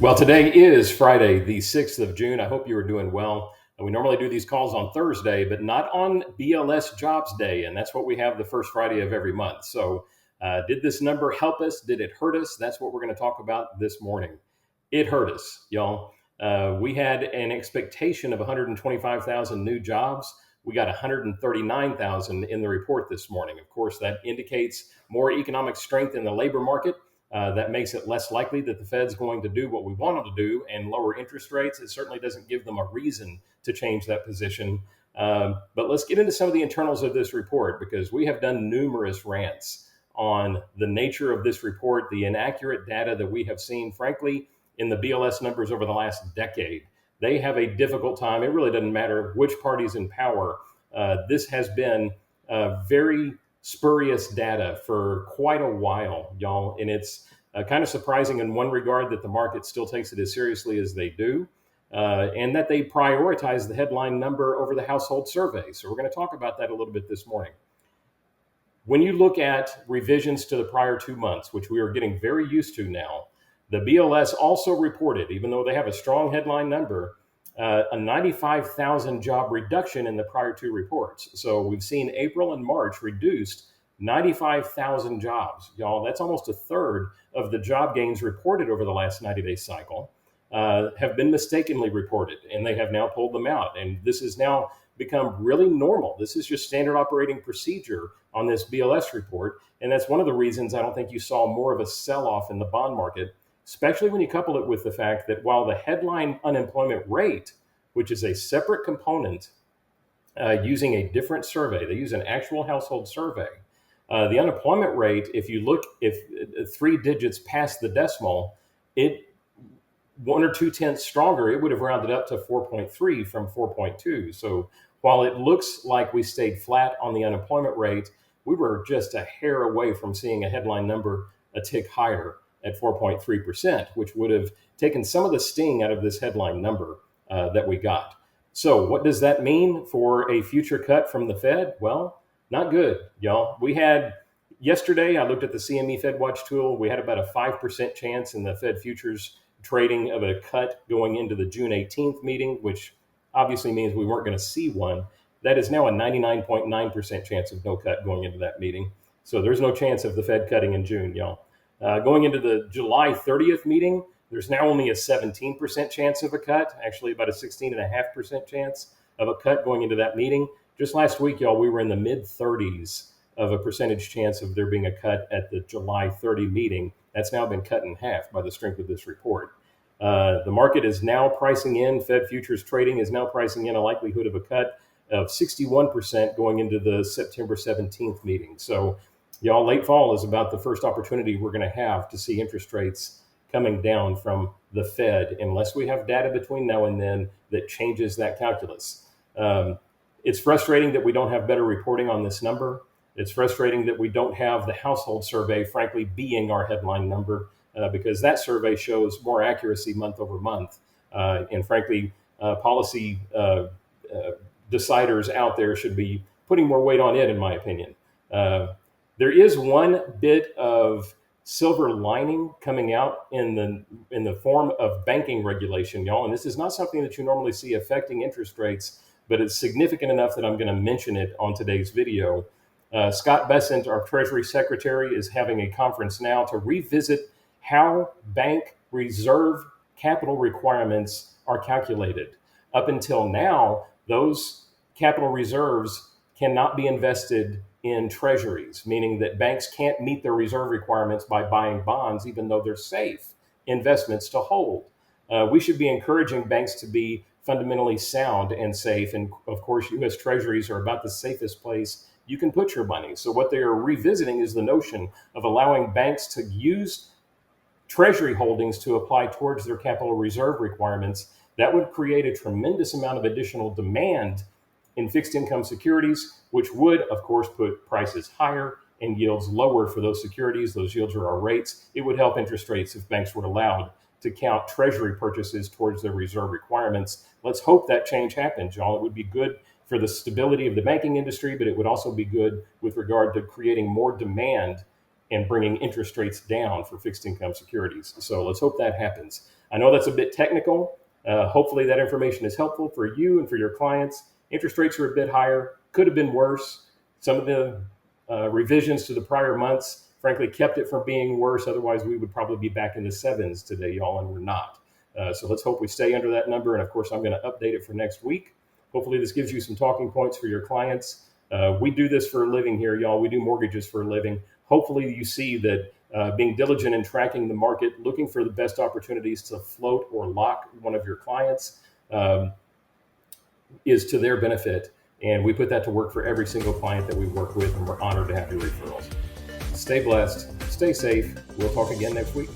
Well, today is Friday, the 6th of June. I hope you are doing well. We normally do these calls on Thursday, but not on BLS Jobs Day. And that's what we have the first Friday of every month. So, did this number help us? Did it hurt us? That's what we're going to talk about this morning. It hurt us, y'all. We had an expectation of 125,000 new jobs. We got 139,000 in the report this morning. Of course, that indicates more economic strength in the labor market. That makes it less likely that the Fed's going to do what we want them to do and lower interest rates. It certainly doesn't give them a reason to change that position. But let's get into some of the internals of this report, because we have done numerous rants on the nature of this report, the inaccurate data that we have seen, frankly, in the BLS numbers over the last decade. They have a difficult time. It really doesn't matter which party's in power. This has been very spurious data for quite a while, y'all. And it's kind of surprising in one regard that the market still takes it as seriously as they do, and that they prioritize the headline number over the household survey. So we're going to talk about that a little bit this morning. When you look at revisions to the prior 2 months, which we are getting very used to now, the BLS also reported, even though they have a strong headline number, a 95,000 job reduction in the prior two reports. So we've seen April and March reduced 95,000 jobs. Y'all, that's almost a third of the job gains reported over the last 90-day cycle have been mistakenly reported, and they have now pulled them out. And this has now become really normal. This is just standard operating procedure on this BLS report. And that's one of the reasons I don't think you saw more of a sell-off in the bond market, especially when you couple it with the fact that while the headline unemployment rate, which is a separate component using a different survey, they use an actual household survey. The unemployment rate, if you look, if 3 digits past the decimal, it 1 or 2 tenths stronger, it would have rounded up to 4.3 from 4.2. So while it looks like we stayed flat on the unemployment rate, we were just a hair away from seeing a headline number a tick higher at 4.3%, which would have taken some of the sting out of this headline number that we got. So what does that mean for a future cut from the Fed? Well, not good, y'all. We had yesterday, I looked at the CME FedWatch tool. We had about a 5% chance in the Fed futures trading of a cut going into the June 18th meeting, which obviously means we weren't going to see one. That is now a 99.9% chance of no cut going into that meeting. So there's no chance of the Fed cutting in June, y'all. Going into the July 30th meeting, there's now only a 17% chance of a cut, actually about a 16.5% chance of a cut going into that meeting. Just last week, y'all, we were in the mid 30s of a percentage chance of there being a cut at the July 30 meeting. That's now been cut in half by the strength of this report. The market is now pricing in, Fed futures trading is now pricing in a likelihood of a cut of 61% going into the September 17th meeting. So, y'all, late fall is about the first opportunity we're going to have to see interest rates coming down from the Fed, unless we have data between now and then that changes that calculus. It's frustrating that we don't have better reporting on this number. It's frustrating that we don't have the household survey, frankly, being our headline number, because that survey shows more accuracy month over month. And frankly, policy deciders out there should be putting more weight on it, in my opinion. There is one bit of silver lining coming out in the form of banking regulation, y'all. And this is not something that you normally see affecting interest rates, but it's significant enough that I'm going to mention it on today's video. Scott Bessent, our Treasury Secretary, is having a conference now to revisit how bank reserve capital requirements are calculated. Up until now, those capital reserves cannot be invested in treasuries, meaning that banks can't meet their reserve requirements by buying bonds, even though they're safe investments to hold. We should be encouraging banks to be fundamentally sound and safe. And of course, U.S. treasuries are about the safest place you can put your money. So what they are revisiting is the notion of allowing banks to use treasury holdings to apply towards their capital reserve requirements. That would create a tremendous amount of additional demand in fixed income securities, which would, of course, put prices higher and yields lower for those securities. Those yields are our rates. It would help interest rates if banks were allowed to count treasury purchases towards their reserve requirements. Let's hope that change happens, y'all. It would be good for the stability of the banking industry, but it would also be good with regard to creating more demand and bringing interest rates down for fixed income securities. So let's hope that happens. I know that's a bit technical. Hopefully that information is helpful for you and for your clients. Interest rates are a bit higher, could have been worse. Some of the revisions to the prior months, frankly, kept it from being worse. Otherwise, we would probably be back in the sevens today, y'all, and we're not. So let's hope we stay under that number. And of course, I'm going to update it for next week. Hopefully, this gives you some talking points for your clients. We do this for a living here, y'all. We do mortgages for a living. Hopefully, you see that being diligent in tracking the market, looking for the best opportunities to float or lock one of your clients is to their benefit. And we put that to work for every single client that we work with, and we're honored to have your referrals. Stay blessed, stay safe. We'll talk again next week.